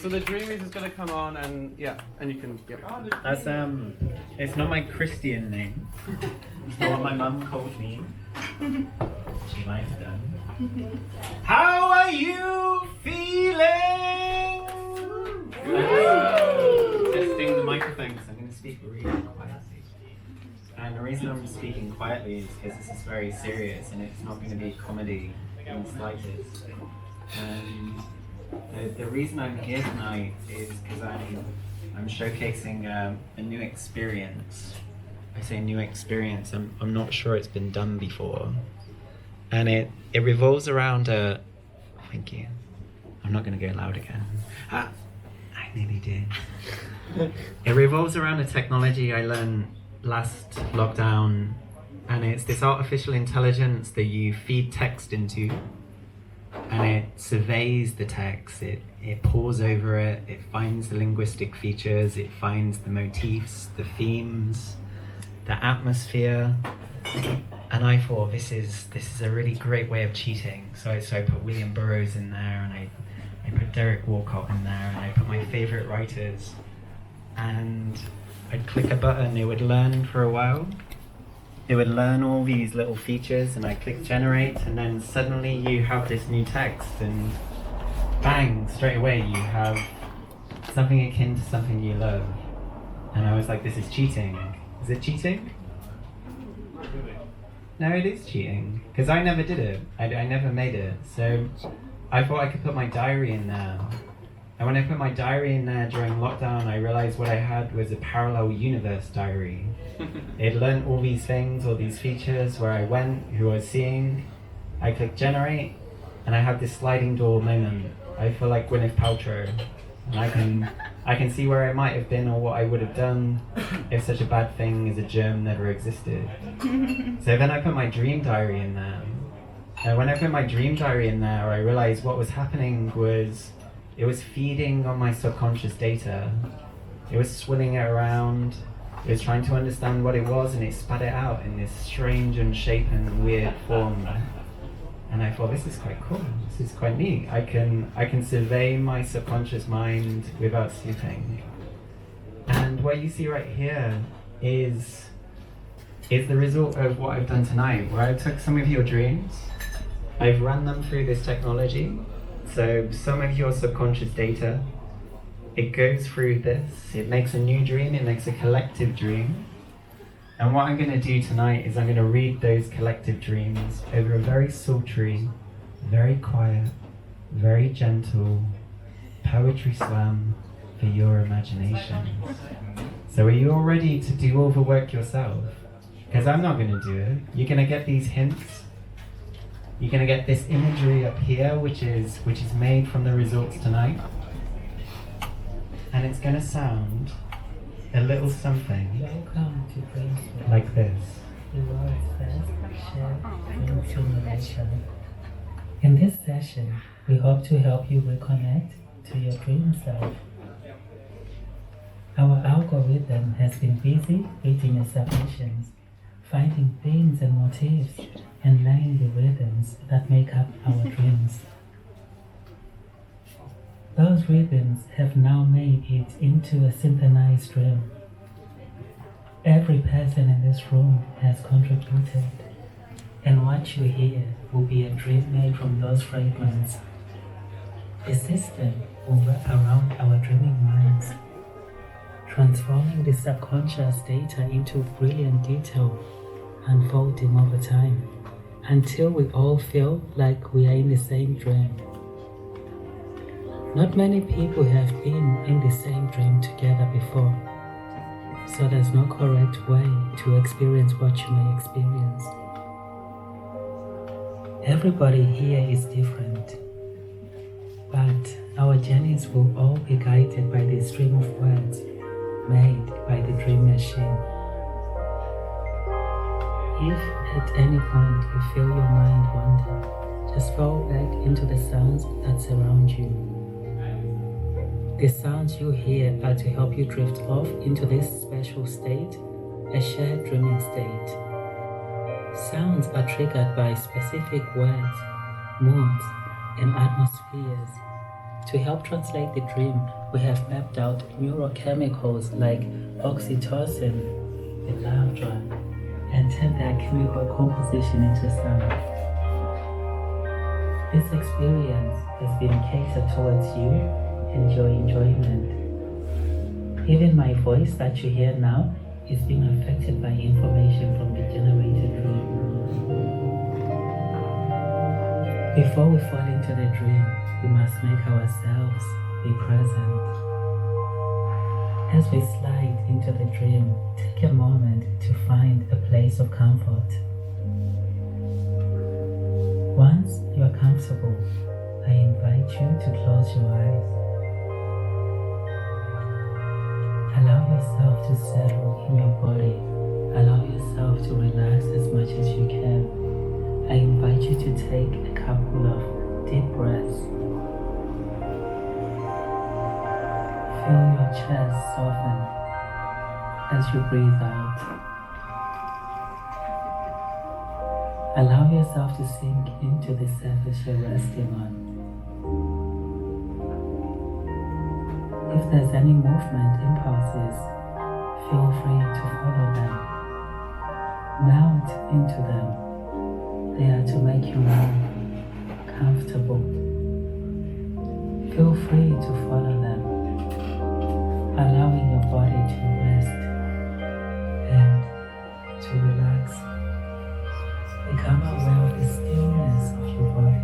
So the Dreamies is gonna come on and yeah, and you can get. That's it's not my Christian name. It's not what my mum called me. She might have done. How are you feeling? Testing the microphone because I'm going to speak really quietly. And the reason I'm speaking quietly is because this is very serious and it's not going to be comedy in the slightest. And the reason I'm here tonight is because I'm showcasing a new experience. I say new experience, I'm not sure it's been done before. And it revolves around a... Thank you. I'm not going to go loud again. I nearly did. It revolves around a technology I learned last lockdown, and it's this artificial intelligence that you feed text into, and it surveys the text, it pores over it, it finds the linguistic features, it finds the motifs, the themes, the atmosphere. And I thought this is a really great way of cheating. So I put William Burroughs in there, and I put Derek Walcott in there, and I put my favourite writers. And I'd click a button, it would learn for a while. It would learn all these little features, and I click generate, and then suddenly you have this new text, and bang, straight away you have something akin to something you love. And I was like, this is cheating. Is it cheating? No, it is cheating, because I never did it. I never made it. So I thought I could put my diary in there. And when I put my diary in there during lockdown, I realized what I had was a parallel universe diary. It learned all these things, all these features, where I went, who I was seeing. I clicked generate, and I have this sliding door moment. I feel like Gwyneth Paltrow. And I can see where I might have been or what I would have done if such a bad thing as a germ never existed. So then I put my dream diary in there. And when I put my dream diary in there, I realized what was happening was it was feeding on my subconscious data. It was swilling it around. It was trying to understand what it was, and it spat it out in this strange, unshapen, weird form. And I thought, this is quite cool. This is quite neat. I can survey my subconscious mind without sleeping. And what you see right here is the result of what I've done tonight, where I took some of your dreams, I've run them through this technology. So some of your subconscious data, it goes through this, it makes a new dream, it makes a collective dream. And what I'm going to do tonight is I'm going to read those collective dreams over a very sultry, very quiet, very gentle poetry slam for your imaginations. So are you all ready to do all the work yourself? Because I'm not going to do it. You're going to get these hints. You're going to get this imagery up here, which is made from the results tonight. And it's going to sound a little something Welcome to Dreamies. like this. The world's best shared dream simulation. In this session, we hope to help you reconnect to your dream self. Our algorithm has been busy reading your submissions, finding themes and motifs, and laying the rhythms that make up our dreams. Those rhythms have now made it into a synchronized dream. Every person in this room has contributed, and what you hear will be a dream made from those fragments. The system will wrap around our dreaming minds, transforming the subconscious data into brilliant detail, unfolding over time, until we all feel like we are in the same dream. Not many people have been in the same dream together before, so there's no correct way to experience what you may experience. Everybody here is different, but our journeys will all be guided by the stream of words made by the dream machine. If at any point you feel your mind wander, just fall back into the sounds that surround you. The sounds you hear are to help you drift off into this special state, a shared dreaming state. Sounds are triggered by specific words, moods, and atmospheres, To help translate the dream, we have mapped out neurochemicals like oxytocin, the laughter, and turned their chemical composition into sound. This experience has been catered towards you and your enjoyment. Even my voice that you hear now is being affected by information from the generated dream. Before we fall into the dream, we must make ourselves be present. As we slide into the dream, take a moment to find a place of comfort. Once you are comfortable, I invite you to close your eyes. Allow yourself to settle in your body. Allow yourself to relax as much as you can. I invite you to take a couple of deep breaths. Feel your chest soften as you breathe out. Allow yourself to sink into the surface you're resting on. If there's any movement impulses, feel free to follow them. Melt into them. They are to make you more comfortable. Feel free to follow them, allowing your body to rest and to relax. Become aware of the stillness of your body,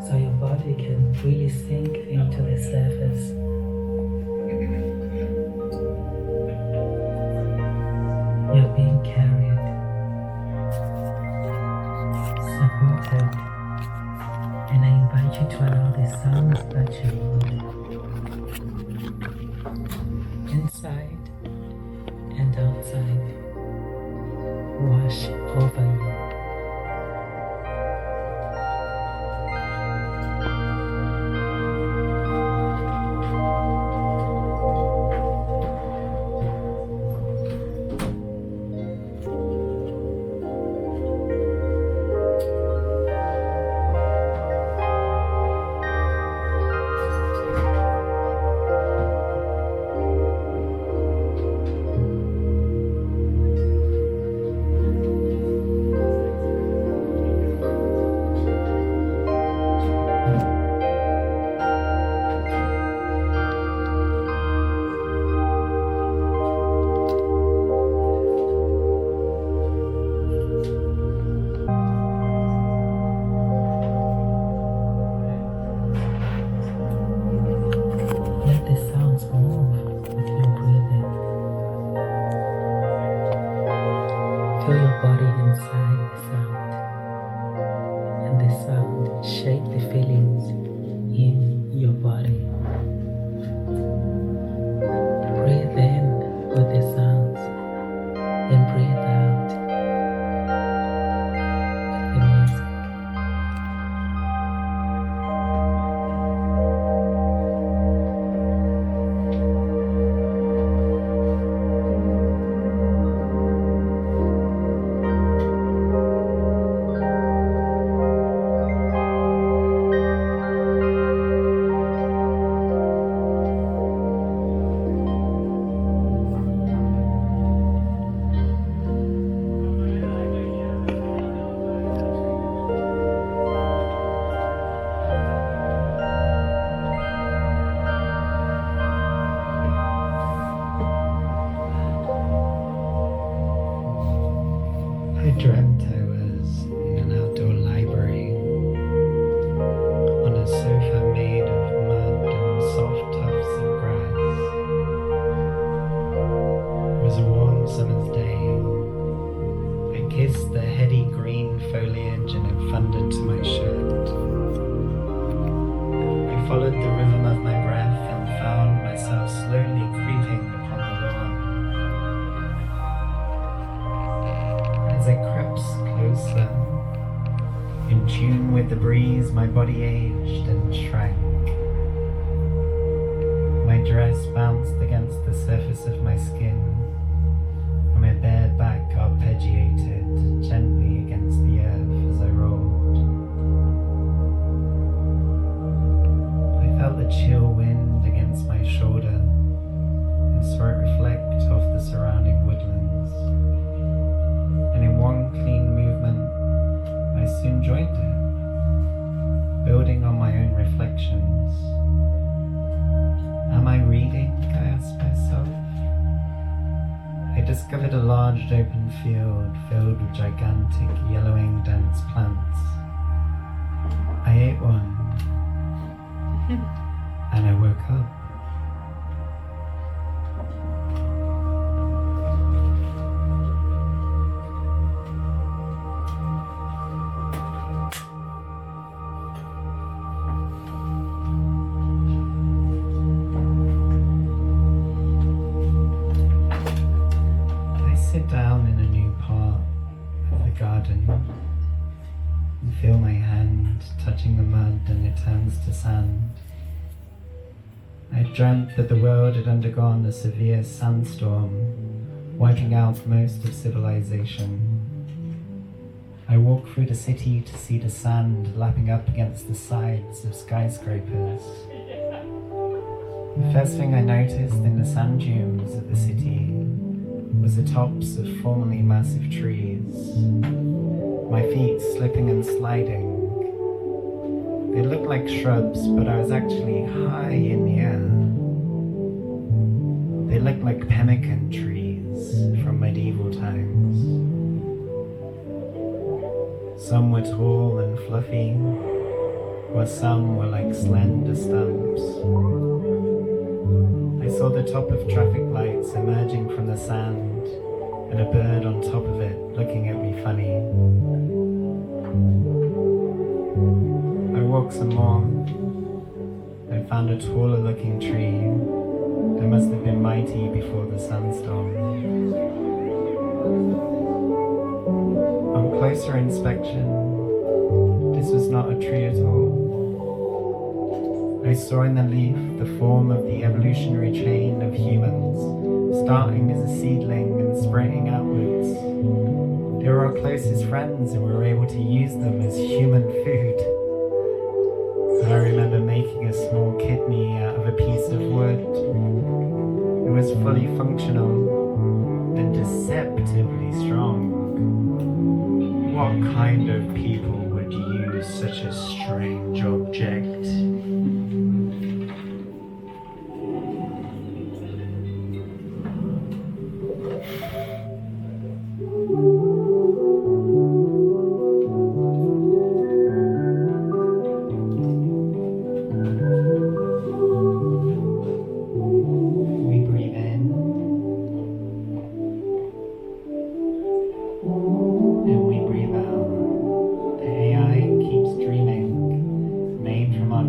so your body can really sink into the surface. You're being carried, supported, and I invite you to allow the sounds that you hear, inside and outside, wash over you. Feel your body inside the sound, and the sound shape the feelings in your body. Breathe in with the sounds and breathe out with the music. I dreamt I was in an outdoor library on a sofa made of mud and soft tufts of grass. It was a warm summer's day. I kissed the heady green foliage and it thundered to my shirt. I followed the rhythm of my breath and found myself slowly creeping upon the lawn. As I crept closer, in tune with the breeze, my body aged and shrank. My dress bounced against the surface of my skin, and my bare back arpeggiated gently against the earth as I rolled. I felt chill wind against my shoulder and saw it reflect off the surrounding woodlands. And in one clean movement, I soon joined it, building on my own reflections. Am I reading? I asked myself. I discovered a large open field filled with gigantic yellowing dense plants. I ate one and I woke up. Sit down in a new part of the garden and feel my hand touching the mud and it turns to sand. I dreamt that the world had undergone a severe sandstorm, wiping out most of civilization. I walk through the city to see the sand lapping up against the sides of skyscrapers. The first thing I noticed in the sand dunes of the city was the tops of formerly massive trees, my feet slipping and sliding. They looked like shrubs, but I was actually high in the air. They looked like pemmican trees from medieval times. Some were tall and fluffy, while some were like slender stumps. I saw the top of traffic lights emerging from the sand and a bird on top of it looking at me funny. I walked some more. I found a taller looking tree that must have been mighty before the sandstorm. On closer inspection, this was not a tree at all. I saw in the leaf the form of the evolutionary chain of humans, starting as a seedling and spreading outwards. They were our closest friends and we were able to use them as human food. I remember making a small kidney out of a piece of wood. It was fully functional and deceptively strong. What kind of people would use such a strange object?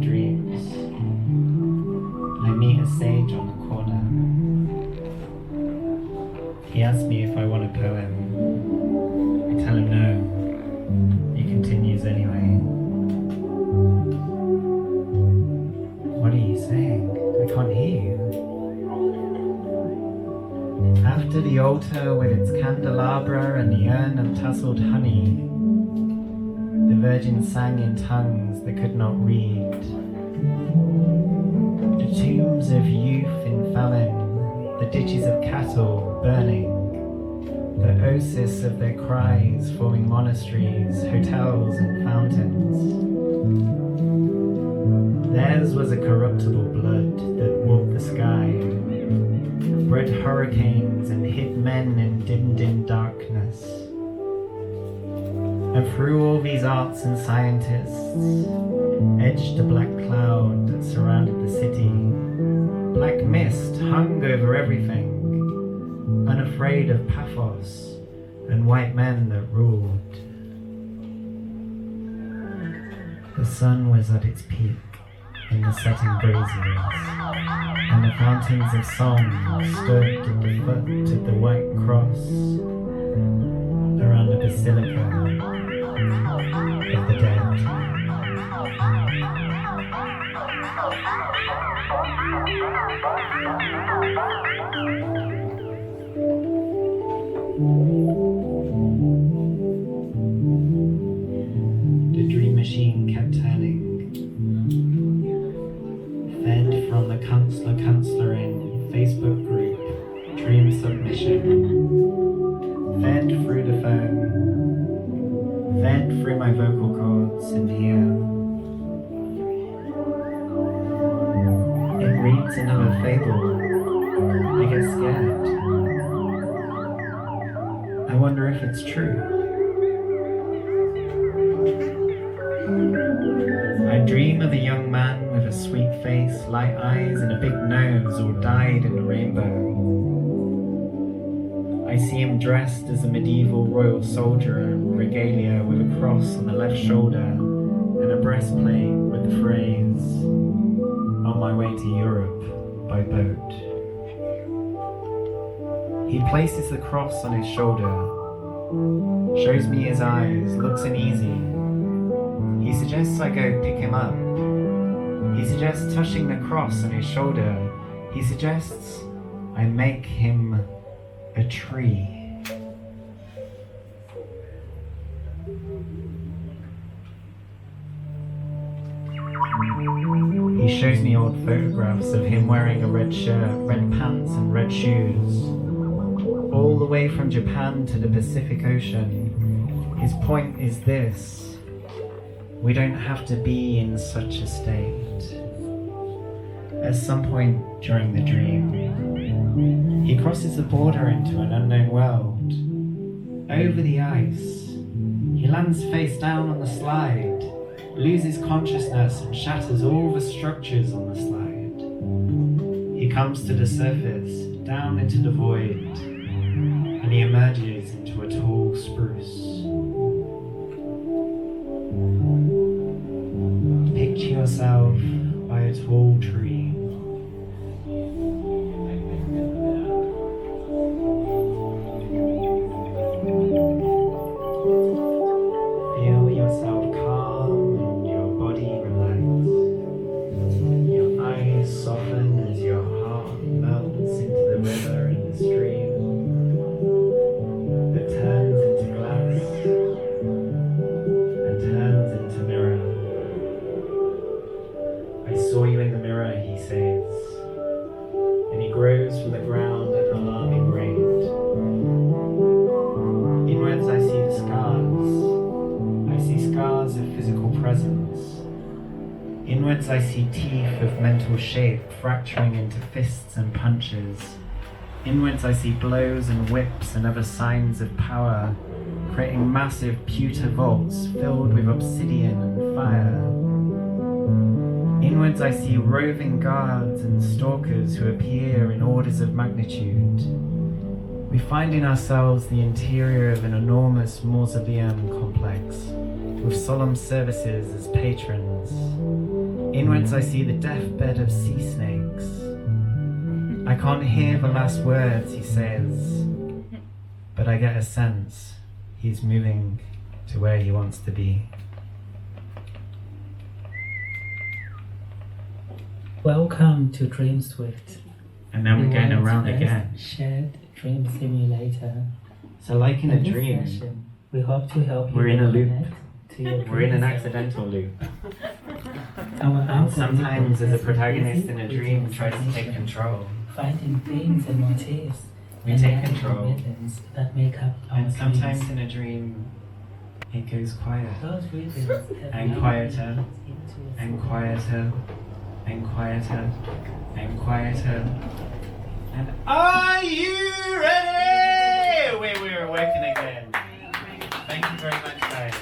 Dreams. I meet a sage on the corner. He asks me if I want a poem. I tell him no. He continues anyway. What are you saying? I can't hear you. After the altar with its candelabra and the urn of tasseled honey, the Virgin sang in tongues they could not read. The tombs of youth in famine, the ditches of cattle burning, the oasis of their cries forming monasteries, hotels and fountains. Theirs was a corruptible blood that walked the sky, bred hurricanes and hid men and dimmed in darkness. And through all these arts and scientists, edged the black cloud that surrounded the city. Black mist hung over everything, unafraid of Paphos and white men that ruled. The sun was at its peak in the setting braziers, and the fountains of song stood at the foot of the white cross around the basilica of the dead. The dream machine kept turning. It reads another fable. I get scared. I wonder if it's true. I dream of a young man with a sweet face, light eyes, and a big nose all dyed in a rainbow. I see him dressed as a medieval royal soldier in regalia with a cross on the left shoulder and a breastplate with the phrase, "On my way to Europe by boat." He places the cross on his shoulder, shows me his eyes, looks uneasy. He suggests I go pick him up. He suggests touching the cross on his shoulder. He suggests I make him a tree. He shows me old photographs of him wearing a red shirt, red pants and red shoes. All the way from Japan to the Pacific Ocean. His point is this: we don't have to be in such a state. At some point during the dream, he crosses the border into an unknown world. Over the ice, he lands face down on the slide, loses consciousness and shatters all the structures on the slide. He comes to the surface, down into the void, and he emerges into a tall spruce. Picture yourself by a tall tree. Feel yourself calm and your body relax. Your eyes soften as your heart melts into the river and the stream that turns into glass and turns into mirror. I saw you in the mirror, he says, and he grows from the ground at an alarming rate. Inwards I see the scars. I see scars of physical presence. Inwards I see teeth of mental shape fracturing into fists and punches. Inwards I see blows and whips and other signs of power, creating massive pewter vaults filled with obsidian and fire. Inwards I see roving guards and stalkers who appear in orders of magnitude. We find in ourselves the interior of an enormous mausoleum complex, with solemn services as patrons. Inwards I see the deathbed of sea snakes. I can't hear the last words he says, but I get a sense he's moving to where he wants to be. Welcome to Dream Swift. And then we're going The around world's again. best shared dream simulator. So like in a this dream, session, we hope to help you we're in a loop. reconnect to your We're in an dream self. accidental loop. Our algorithm Sometimes as a has protagonist basic in a dream routine tries to take submission, control. finding themes and motifs We and take narrative control. rhythms that make up our And sometimes dreams. in a dream, it goes quiet. Those rhythms have And now quieter, into a and quieter, and quieter, and quieter. And are you ready? We're working again. Thank you very much, guys.